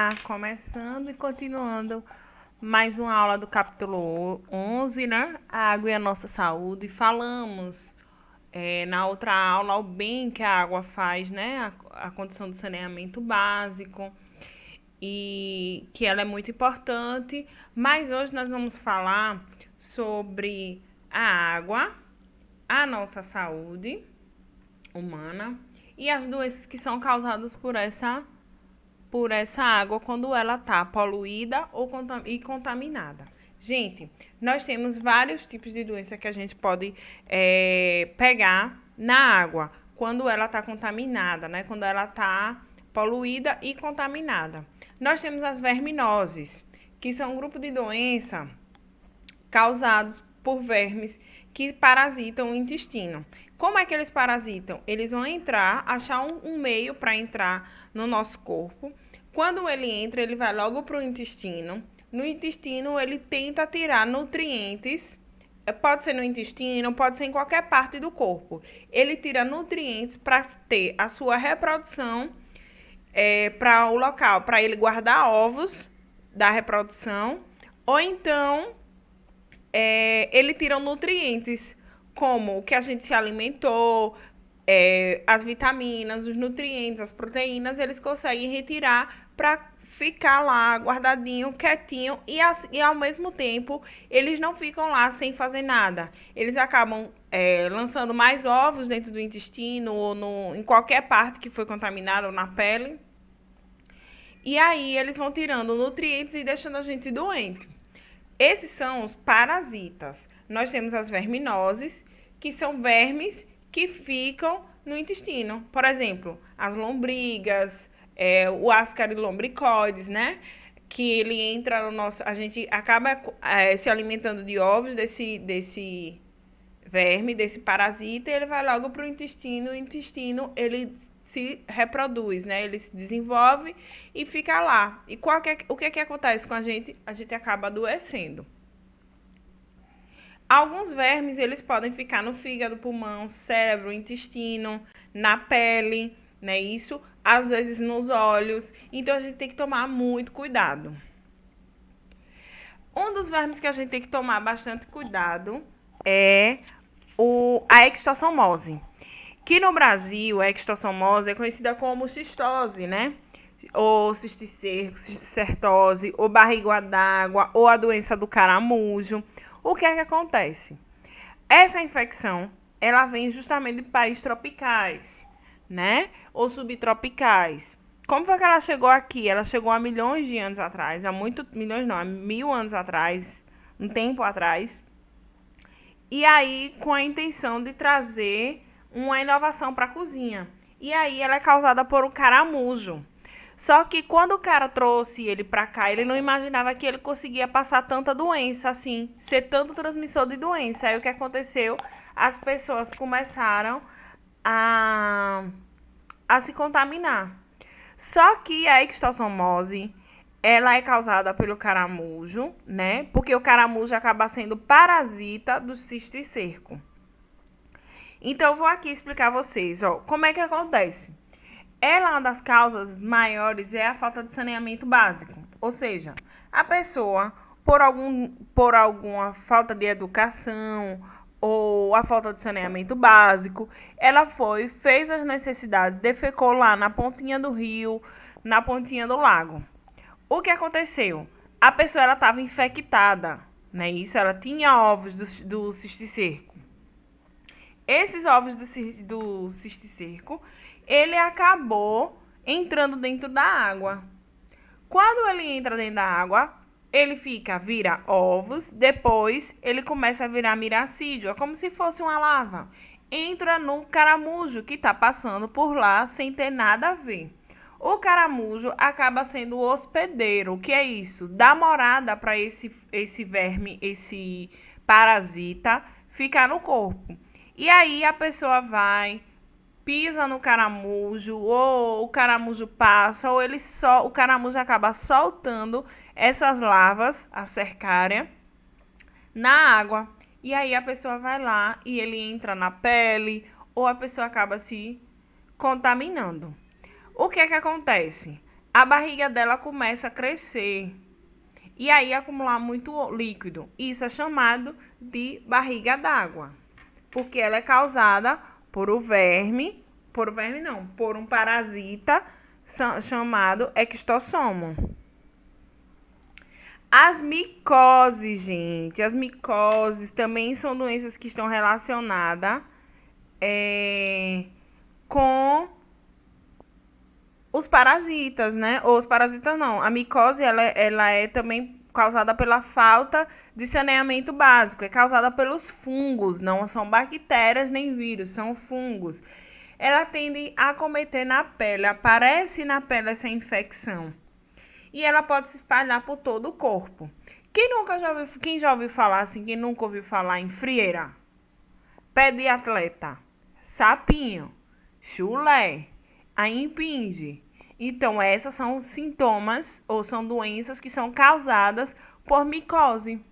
Olá, começando e continuando mais uma aula do capítulo 11, né? A água e a nossa saúde. Falamos na outra aula o bem que a água faz, né? A condição do saneamento básico e que ela é muito importante. Mas hoje nós vamos falar sobre a água, a nossa saúde humana e as doenças que são causadas por essa água quando ela está poluída ou contaminada. Gente, nós temos vários tipos de doença que a gente pode pegar na água quando ela está contaminada, né? Quando ela está poluída e contaminada. Nós temos as verminoses, que são um grupo de doença causados por vermes que parasitam o intestino. Como é que eles parasitam? Eles vão achar um meio para entrar no nosso corpo. Quando ele entra, ele vai logo para o intestino. No intestino, ele tenta tirar nutrientes. Pode ser no intestino, pode ser em qualquer parte do corpo. Ele tira nutrientes para ter a sua reprodução para o local, para ele guardar ovos da reprodução. Ou então ele tira nutrientes, como o que a gente se alimentou, as vitaminas, os nutrientes, as proteínas, eles conseguem retirar para ficar lá guardadinho, quietinho, e ao mesmo tempo eles não ficam lá sem fazer nada. Eles acabam lançando mais ovos dentro do intestino ou em qualquer parte que foi contaminada ou na pele. E aí eles vão tirando nutrientes e deixando a gente doente. Esses são os parasitas. Nós temos as verminoses, que são vermes que ficam no intestino. Por exemplo, as lombrigas, o ascarilombricoides, né? Que ele entra no nosso... A gente acaba se alimentando de ovos desse verme, desse parasita, e ele vai logo para o intestino. O intestino, ele se reproduz, né? Ele se desenvolve e fica lá. E o que acontece com a gente? A gente acaba adoecendo. Alguns vermes, eles podem ficar no fígado, pulmão, cérebro, intestino, na pele, né? Isso, às vezes nos olhos. Então, a gente tem que tomar muito cuidado. Um dos vermes que a gente tem que tomar bastante cuidado é a ectossomose. Que no Brasil, a ectossomose é conhecida como cistose, né? Ou cisticertose, ou barriga d'água, ou a doença do caramujo. O que é que acontece? Essa infecção, ela vem justamente de países tropicais, né? Ou subtropicais. Como foi que ela chegou aqui? Ela chegou há milhões de anos atrás, milhões não, há 1000 anos atrás, um tempo atrás. E aí, com a intenção de trazer uma inovação para a cozinha. E aí, ela é causada por um caramujo. Só que quando o cara trouxe ele para cá, ele não imaginava que ele conseguia passar tanta doença, assim, ser tanto transmissor de doença. Aí, o que aconteceu? As pessoas começaram a se contaminar. Só que a ectossomose, ela é causada pelo caramujo, né? Porque o caramujo acaba sendo parasita do cisticerco. Então, eu vou aqui explicar a vocês, ó, como é que acontece. Uma das causas maiores é a falta de saneamento básico. Ou seja, a pessoa, por alguma falta de educação ou a falta de saneamento básico, ela fez as necessidades, defecou lá na pontinha do rio, na pontinha do lago. O que aconteceu? A pessoa estava infectada, né? Isso, ela tinha ovos do cisticerco. Esses ovos do cisticerco, ele acabou entrando dentro da água. Quando ele entra dentro da água, ele vira ovos, depois ele começa a virar miracídio, é como se fosse uma lava. Entra no caramujo que está passando por lá sem ter nada a ver. O caramujo acaba sendo o hospedeiro. O que é isso? Dá morada para esse verme, esse parasita ficar no corpo. E aí a pessoa vai, pisa no caramujo, ou o caramujo passa, ou o caramujo acaba soltando essas larvas, a cercária, na água. E aí a pessoa vai lá e ele entra na pele, ou a pessoa acaba se contaminando. O que é que acontece? a barriga dela começa a crescer e aí acumular muito líquido. Isso é chamado de barriga d'água, porque ela é causada por por um parasita chamado ectossomo. As micoses, gente, as micoses também são doenças que estão relacionadas com os parasitas, né? Ou os parasitas não. A micose, ela é também causada pela falta de saneamento básico. É causada pelos fungos, não são bactérias nem vírus, são fungos. Ela tende a acometer na pele, aparece na pele essa infecção. E ela pode se espalhar por todo o corpo. Quem já ouviu falar assim, quem nunca ouviu falar em frieira, pé de atleta, sapinho, chulé, a impinge. Então, essas são sintomas ou são doenças que são causadas por micose.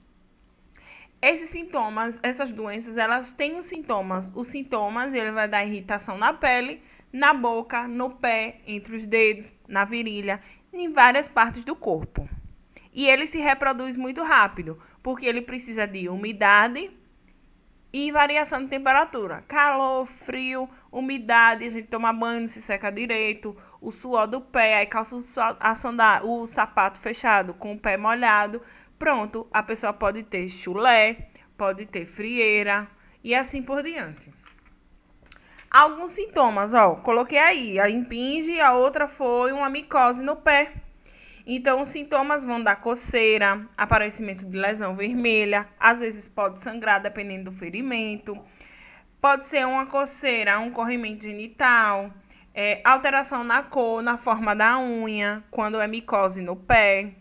Esses sintomas, essas doenças, elas têm os sintomas. Os sintomas, ele vai dar irritação na pele, na boca, no pé, entre os dedos, na virilha, em várias partes do corpo. E ele se reproduz muito rápido, porque ele precisa de umidade e variação de temperatura. Calor, frio, umidade, a gente toma banho, não se seca direito, o suor do pé, aí calça o sapato fechado com o pé molhado. Pronto, a pessoa pode ter chulé, pode ter frieira e assim por diante. Alguns sintomas, coloquei aí, a impinge, a outra foi uma micose no pé. Então, os sintomas vão dar coceira, aparecimento de lesão vermelha, às vezes pode sangrar dependendo do ferimento, pode ser uma coceira, um corrimento genital, alteração na cor, na forma da unha, quando é micose no pé.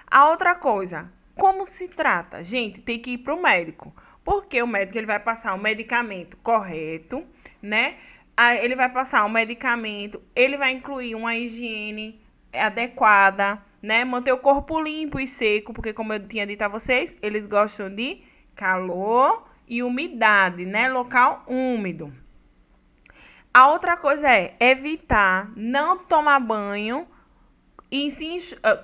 A outra coisa, como se trata? Gente, tem que ir para o médico, porque o médico ele vai passar o medicamento correto, né? Ele vai passar o medicamento, ele vai incluir uma higiene adequada, né? Manter o corpo limpo e seco, porque como eu tinha dito a vocês, eles gostam de calor e umidade, né? Local úmido. A outra coisa é evitar não tomar banho e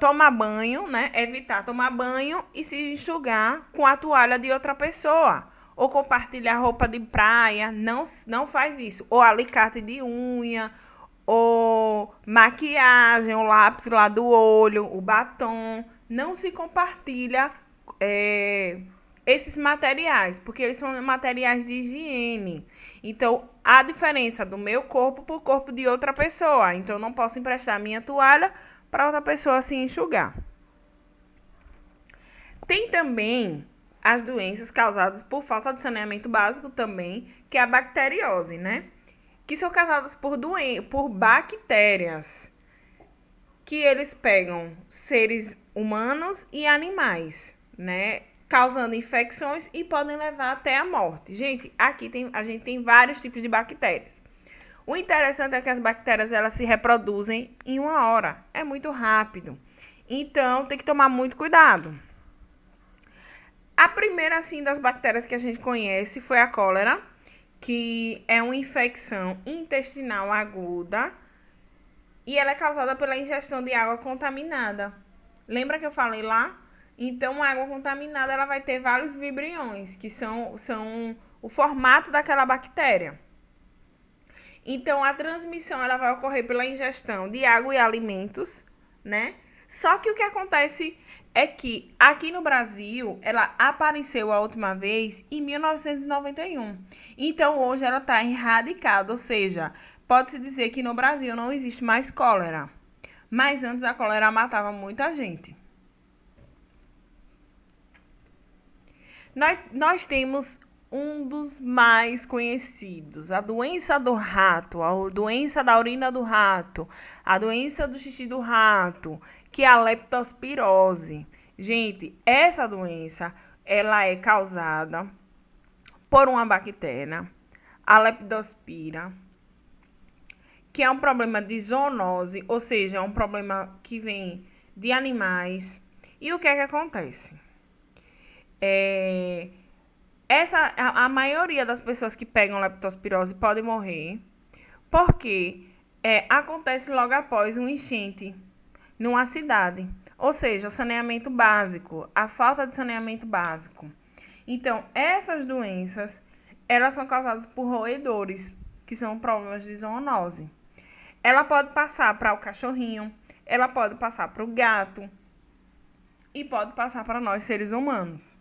tomar banho, né? Evitar tomar banho e se enxugar com a toalha de outra pessoa. Ou compartilhar roupa de praia, não faz isso. Ou alicate de unha, ou maquiagem, o lápis lá do olho, o batom. Não se compartilha esses materiais, porque eles são materiais de higiene. Então, há diferença do meu corpo para o corpo de outra pessoa. Então, eu não posso emprestar a minha toalha para outra pessoa se enxugar. Tem também as doenças causadas por falta de saneamento básico também, que é a bacteriose, né? Que são causadas por bactérias, que eles pegam seres humanos e animais, né? Causando infecções e podem levar até a morte. Gente, aqui a gente tem vários tipos de bactérias. O interessante é que as bactérias elas se reproduzem em 1 hora. É muito rápido. Então, tem que tomar muito cuidado. A primeira, assim, das bactérias que a gente conhece foi a cólera, que é uma infecção intestinal aguda e ela é causada pela ingestão de água contaminada. Lembra que eu falei lá? Então, a água contaminada ela vai ter vários vibriões, que são o formato daquela bactéria. Então, a transmissão ela vai ocorrer pela ingestão de água e alimentos, né? Só que o que acontece é que aqui no Brasil, ela apareceu a última vez em 1991. Então, hoje ela está erradicada, ou seja, pode-se dizer que no Brasil não existe mais cólera. Mas antes a cólera matava muita gente. Nós temos um dos mais conhecidos, a doença do rato, a doença da urina do rato, a doença do xixi do rato, que é a leptospirose. Gente, essa doença, ela é causada por uma bactéria, a leptospira, que é um problema de zoonose, ou seja, é um problema que vem de animais. E o que é que acontece? A maioria das pessoas que pegam leptospirose podem morrer, porque acontece logo após um enchente numa cidade. Ou seja, o saneamento básico, a falta de saneamento básico. Então, essas doenças, elas são causadas por roedores, que são problemas de zoonose. Ela pode passar para o cachorrinho, ela pode passar para o gato e pode passar para nós, seres humanos.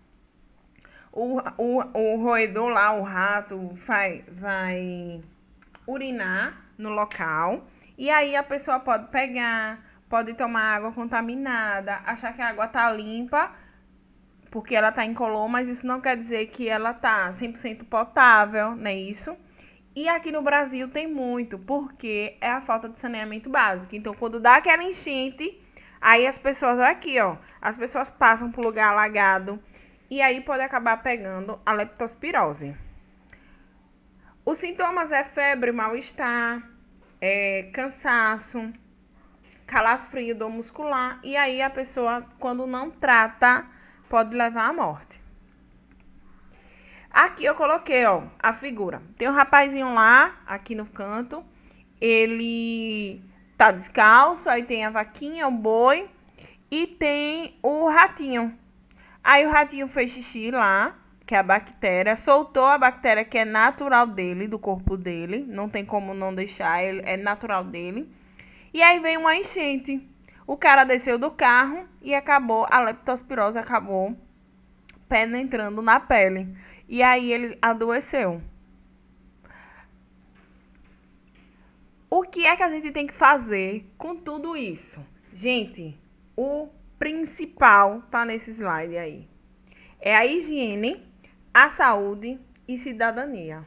O roedor lá, o rato, vai urinar no local e aí a pessoa pode pegar, pode tomar água contaminada, achar que a água tá limpa porque ela tá incolor, mas isso não quer dizer que ela tá 100% potável, não é isso? E aqui no Brasil tem muito, porque é a falta de saneamento básico. Então, quando dá aquela enchente, aí as pessoas, aqui, ó, as pessoas passam por lugar alagado e aí pode acabar pegando a leptospirose. Os sintomas é febre, mal-estar, cansaço, calafrio, dor muscular. E aí a pessoa, quando não trata, pode levar à morte. Aqui eu coloquei, ó, a figura. Tem um rapazinho lá, aqui no canto. Ele tá descalço, aí tem a vaquinha, o boi e tem o ratinho. Aí o ratinho fez xixi lá, que é a bactéria, soltou a bactéria que é natural dele, do corpo dele, não tem como não deixar, é natural dele. E aí veio uma enchente. O cara desceu do carro e acabou, a leptospirose acabou penetrando na pele. E aí ele adoeceu. O que é que a gente tem que fazer com tudo isso? Gente, o principal tá nesse slide aí. É a higiene, a saúde e cidadania.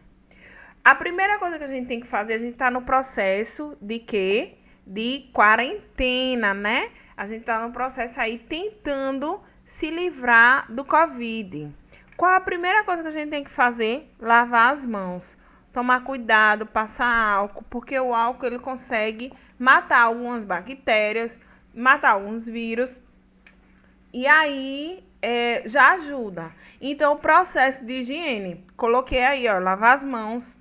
A primeira coisa que a gente tem que fazer, a gente tá no processo de quê? De quarentena, né? A gente tá no processo aí tentando se livrar do Covid. Qual a primeira coisa que a gente tem que fazer? Lavar as mãos. Tomar cuidado, passar álcool, porque o álcool ele consegue matar algumas bactérias, matar alguns vírus. E aí já ajuda. Então, o processo de higiene, coloquei aí, ó, lavar as mãos.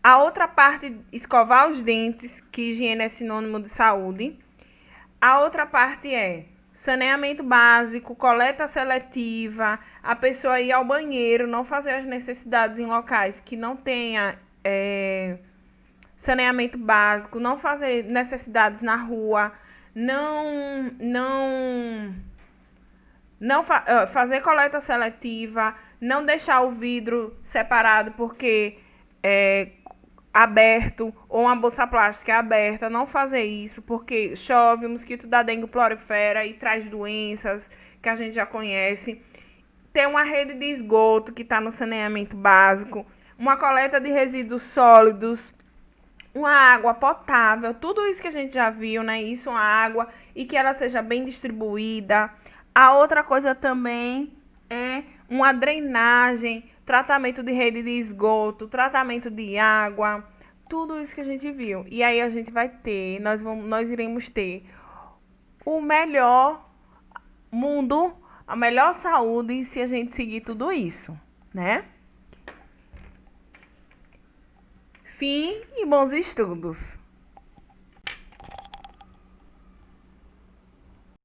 A outra parte, escovar os dentes, que higiene é sinônimo de saúde. A outra parte é saneamento básico, coleta seletiva, a pessoa ir ao banheiro, não fazer as necessidades em locais que não tenha saneamento básico, não fazer necessidades na rua, fazer coleta seletiva, não deixar o vidro separado porque aberto ou uma bolsa plástica aberta, não fazer isso porque chove, o mosquito da dengue prolifera e traz doenças que a gente já conhece. Ter uma rede de esgoto que está no saneamento básico, uma coleta de resíduos sólidos, uma água potável, tudo isso que a gente já viu, né? Isso, uma água e que ela seja bem distribuída. A outra coisa também é uma drenagem, tratamento de rede de esgoto, tratamento de água, tudo isso que a gente viu. E aí a gente vai ter, nós iremos ter o melhor mundo, a melhor saúde se a gente seguir tudo isso, né? Fim e bons estudos!